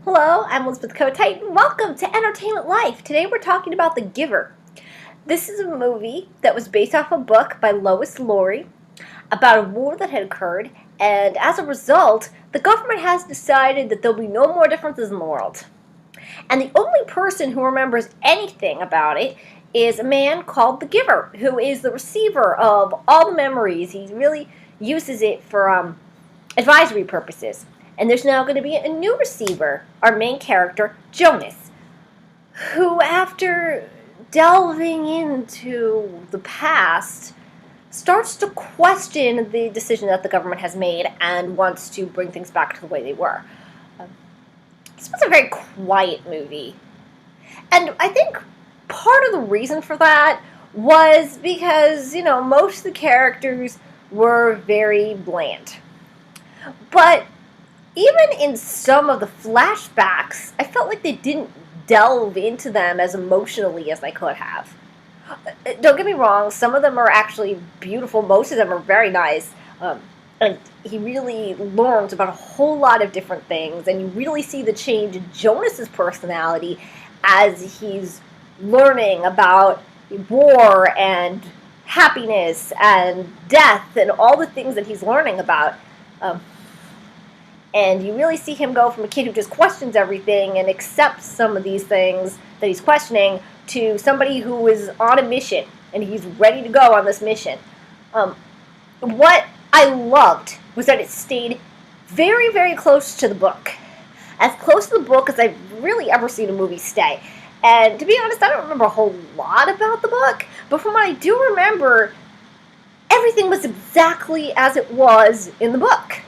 Hello, I'm Elizabeth Titan. Welcome to Entertainment Life. Today we're talking about The Giver. This is a movie that was based off a book by Lois Lowry about a war that had occurred, and as a result, the government has decided that there'll be no more differences in the world. And the only person who remembers anything about it is a man called the Giver, who is the receiver of all the memories. He really uses it for advisory purposes. And there's now going to be a new receiver, our main character, Jonas, who, after delving into the past, starts to question the decision that the government has made and wants to bring things back to the way they were. This was a very quiet movie. And I think part of the reason for that was because, most of the characters were very bland. But even in some of the flashbacks, I felt like they didn't delve into them as emotionally as they could have. Don't get me wrong, some of them are actually beautiful, most of them are very nice, and he really learns about a whole lot of different things, and you really see the change in Jonas's personality as he's learning about war and happiness and death and all the things that he's learning about. And you really see him go from a kid who just questions everything and accepts some of these things that he's questioning to somebody who is on a mission and he's ready to go on this mission. What I loved was that it stayed very, very close to the book. As close to the book as I've really ever seen a movie stay. And to be honest, I don't remember a whole lot about the book, but from what I do remember, everything was exactly as it was in the book.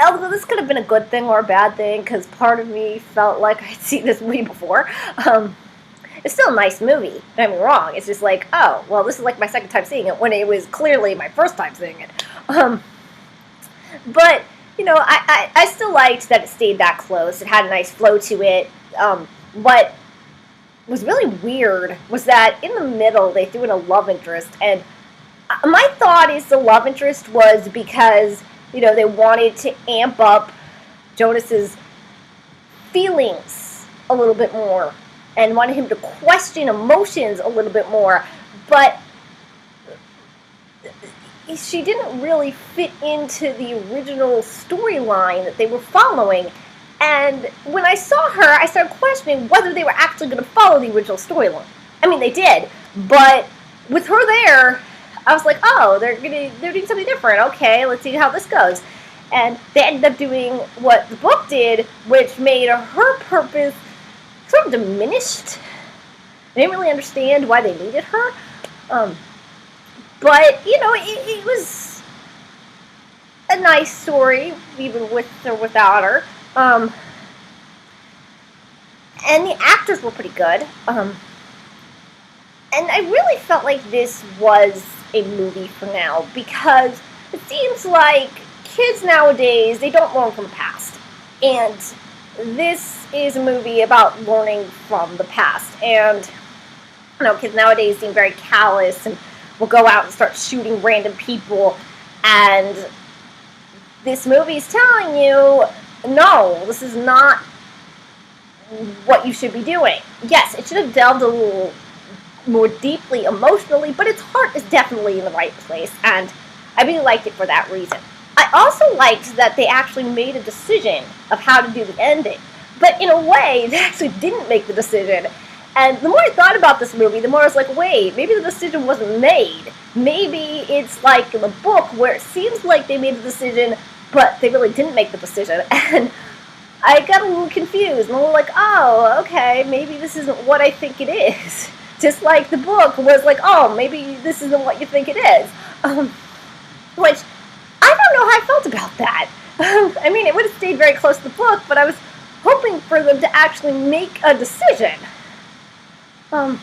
Although this could have been a good thing or a bad thing, because part of me felt like I'd seen this movie before. It's still a nice movie, don't get me wrong. It's just like, oh, well, this is like my second time seeing it, when it was clearly my first time seeing it. But, I still liked that it stayed that close. It had a nice flow to it. What was really weird was that in the middle, they threw in a love interest, and my thought is the love interest was because they wanted to amp up Jonas's feelings a little bit more and wanted him to question emotions a little bit more. But she didn't really fit into the original storyline that they were following. And when I saw her, I started questioning whether they were actually going to follow the original storyline. I mean, they did, but with her there, I was like, oh, they're doing something different. Okay, let's see how this goes. And they ended up doing what the book did, which made her purpose sort of diminished. I didn't really understand why they needed her. But, it was a nice story, even with or without her. And the actors were pretty good. And I really felt like this was a movie for now, because it seems like kids nowadays, they don't learn from the past. And this is a movie about learning from the past. And, kids nowadays seem very callous and will go out and start shooting random people. And this movie is telling you, no, this is not what you should be doing. Yes, it should have delved a little more deeply emotionally, but its heart is definitely in the right place, and I really liked it for that reason. I also liked that they actually made a decision of how to do the ending, but in a way, they actually didn't make the decision. And the more I thought about this movie, the more I was like, wait, maybe the decision wasn't made. Maybe it's like in the book, where it seems like they made the decision, but they really didn't make the decision. And I got a little confused, and a little like, oh, okay, maybe this isn't what I think it is. Just like the book was like, oh, maybe this isn't what you think it is. Which, I don't know how I felt about that. I mean, it would have stayed very close to the book, but I was hoping for them to actually make a decision. And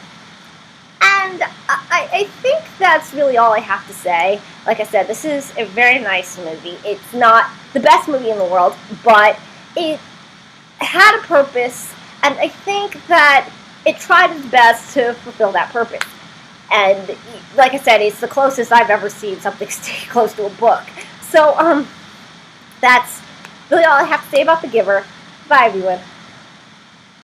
I think that's really all I have to say. Like I said, this is a very nice movie. It's not the best movie in the world, but it had a purpose, and I think that it tried its best to fulfill that purpose. And like I said, it's the closest I've ever seen something stay close to a book. So, that's Really all I have to say about The Giver. Bye, everyone.